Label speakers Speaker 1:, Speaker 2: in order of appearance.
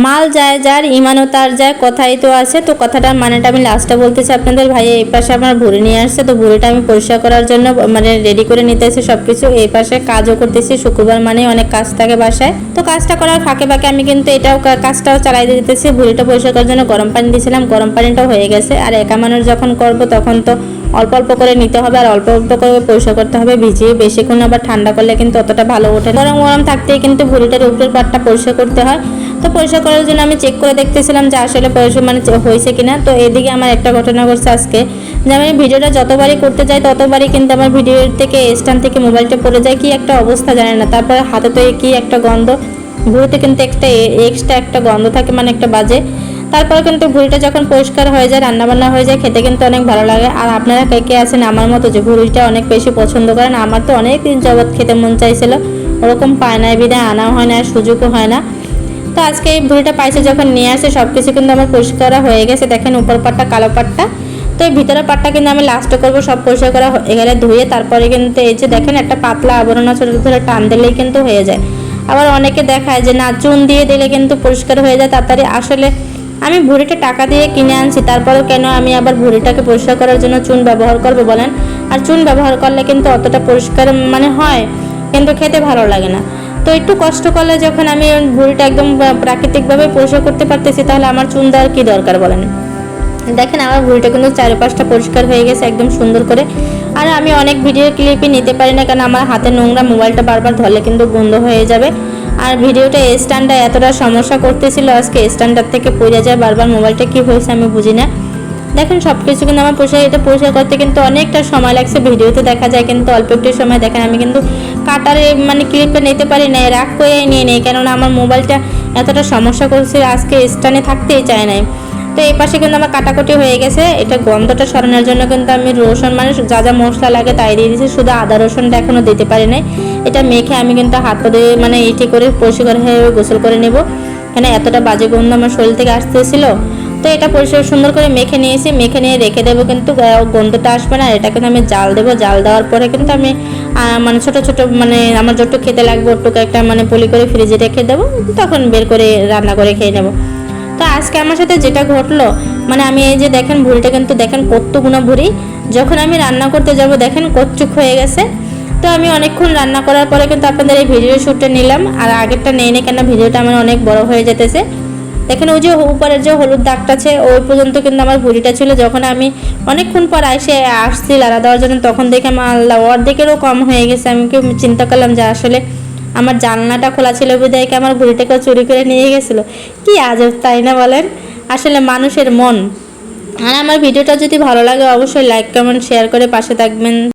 Speaker 1: মাল যায় যার ইমানও তার যায়, কথাই তো আছে। তো কথাটার মানেটা আমি লাস্টে বলতেছি আপনাদের। ভাই এই পাশে আমার ভুঁড়ি নিয়ে আসছে, তো ভুঁড়িটা আমি পরিষ্কার করার জন্য মানে রেডি করে নিতেছি সব কিছু। এই পাশে কাজও করতেছি, শুক্রবার মানে অনেক কাজ থাকে বাসায়। তো কাজটা করার ফাঁকে ফাঁকে আমি কিন্তু এটাও কাজটাও চালাই দিতেছি। ভুঁড়িটা পরিষ্কার করার জন্য গরম পানি দিয়েছিলাম, গরম পানিটাও হয়ে গেছে। আর একা মানুষ যখন করবো তখন তো অল্প অল্প করে নিতে হবে, আর অল্প অল্প করে পরিষ্কার করতে হবে। ভিজিয়ে বেশিক্ষণ আবার ঠান্ডা করলে কিন্তু অতটা ভালো ওঠে। গরম গরম থাকতেই কিন্তু ভুঁড়িটার উপরের পাটটা পরিষ্কার করতে হয়। তো পরিষ্কার করার জন্য আমি চেক করে দেখতেছিলাম যে আসলে পরিষ্কার মানে হয়েছে কিনা। তো এদিকে আমার একটা ঘটনা ঘটছে আজকে, যে আমি ভিডিওটা যতবারই করতে যাই ততবারই কিন্তু আমার ভিডিও থেকে স্ট্যান্ড থেকে মোবাইলটা পড়ে যায়, কি একটা অবস্থা জানে না। তারপর হাতে তো কি একটা গন্ধ, ভুঁড়িতে কিন্তু একটা এক্সট্রা একটা গন্ধ থাকে, মানে একটা বাজে। তারপর কিন্তু ভুঁড়িটা যখন পরিষ্কার হয়ে যায়, রান্নাবান্না হয়ে যায়, খেতে কিন্তু অনেক ভালো লাগে। আর আপনারা কে কে আছেন আমার মতো যে ভুঁড়িটা অনেক বেশি পছন্দ করেন? আমার তো অনেক দিন যাবৎ খেতে মন চাইছিল, ওরকম পায় না, বিদায় আনা হয় না, সুযোগও হয় না। তো আজকে এই ভুঁড়িটা পাইছে যখন নিয়ে আসে, সব কিছু কিন্তু আমার পরিষ্কার করা হয়ে গেছে। দেখেন উপর পাটটা, কালো পাটটা। তো এই ভিতরের পাটটা কিন্তু আমি লাস্টে করবো, সব পরিষ্কার করা এখানে ধুয়ে। তারপরে কিন্তু এই যে দেখেন একটা পাতলা আবরণ ছোটো ধরে টান দিলেই কিন্তু হয়ে যায়। আবার অনেকে দেখায় যে না চুন দিয়ে দিলে কিন্তু পরিষ্কার হয়ে যায় তাড়াতাড়ি। আসলে আমি ভুঁড়িটা টাকা দিয়ে কিনে আনছি, তারপরেও কেন আমি আবার ভুঁড়িটাকে পরিষ্কার করার জন্য চুন ব্যবহার করবো বলেন? আর চুন ব্যবহার করলে কিন্তু অতটা পরিষ্কার মানে হয়, কিন্তু খেতে ভালো লাগে না। তো একটু কষ্ট করলে যখন আমি ভুঁড়িটা একদম প্রাকৃতিকভাবে পরিষ্কার করতে পারতেছি, তাহলে আমার চুন দেওয়ার কী দরকার বলেন? দেখেন আমার ভুঁড়িটা কিন্তু চারপাশটা পরিষ্কার হয়ে গেছে একদম সুন্দর করে। আর আমি অনেক ভিডিও ক্লিপই নিতে পারি না, কারণ আমার হাতে নোংরা, মোবাইলটা বারবার ধরলে কিন্তু বন্ধ হয়ে যাবে। আর ভিডিওটা স্ট্যান্ডটা এতটা সমস্যা করতেছিল, আজকে স্ট্যান্ডার থেকে পড়ে যায় বারবার। মোবাইলটা কী হয়েছে আমি বুঝি না। দেখেন সব কিছু কিন্তু আমার এটা পরিষ্কার করতে কিন্তু অনেকটা সময় লাগছে, ভিডিওতে দেখা যায় কিন্তু অল্প একটু সময়। দেখেন আমি কিন্তু কাটারে মানে ক্লিপটা নিতে পারি না, রাগ করে নিয়ে নেই, কেননা আমার মোবাইলটা এতটা সমস্যা করছে, আজকে স্ট্যান্ডে থাকতেই চায় নাই। তো এই পাশে কিন্তু আমার কাটাকুটি হয়ে গেছে। এটা গন্ধটা সরানোর জন্য কিন্তু আমি রসুন মানে যা যা মশলা লাগে তাই দিয়ে দিয়েছি, শুধু আদা রসুনটা এখনও দিতে পারি নাই। এটা মেখে আমি কিন্তু হাত দিয়ে মানে এটি করে পরিষ্কার হয়ে গোসল করে নেব, কেন এতটা বাজে গন্ধ আমার শরীর থেকে আসতেছিল। তো এটা পরিষ্কার সুন্দর করে মেখে নিয়েছি, মেখে নিয়ে রেখে দেবো, কিন্তু গন্ধটা আসবে না। এটা কিন্তু আমি জাল দেবো, জাল দেওয়ার পরে কিন্তু আমি মানে ছোটো ছোটো মানে আমার যতটুকু খেতে লাগবে ওটুকু একটা মানে পলি করে ফ্রিজে রেখে দেবো, তখন বের করে রান্না করে খেয়ে নেবো। তো আজকে আমার সাথে যেটা ঘটলো, মানে আমি এই যে দেখেন ভুঁড়িটা কিন্তু দেখেন কতগুলো ভুঁড়ি, যখন আমি রান্না করতে যাব দেখেন কচ্চুক হয়ে গেছে। তো আমি অনেকক্ষণ রান্না করার পরে কিন্তু আপনাদের এই ভিডিও শ্যুটটা নিলাম, আর আগেরটা নেই না, কেন ভিডিওটা আমার অনেক বড় হয়ে যেতেছে। দেখেন ওই যে উপরের যে হলুদ দাগটা আছে ওই পর্যন্ত কিন্তু আমার ভুঁড়িটা ছিল। যখন আমি অনেকক্ষণ পর আসছি লাড়া দেওয়ার জন্য, তখন দেখে আমার আল্লাহ অর্ধেকেরও কম হয়ে গেছে। আমি কি চিন্তা করলাম যে আসলে আমার জানলাটা খোলা ছিল বিধায় আমার ভুঁড়িটাকে চুরি করে নিয়ে গেছিলো। কি আজব, তাই না বলেন? আসলে মানুষের মন। আর আমার ভিডিওটা যদি ভালো লাগে অবশ্যই লাইক কমেন্ট শেয়ার করে পাশে থাকবেন।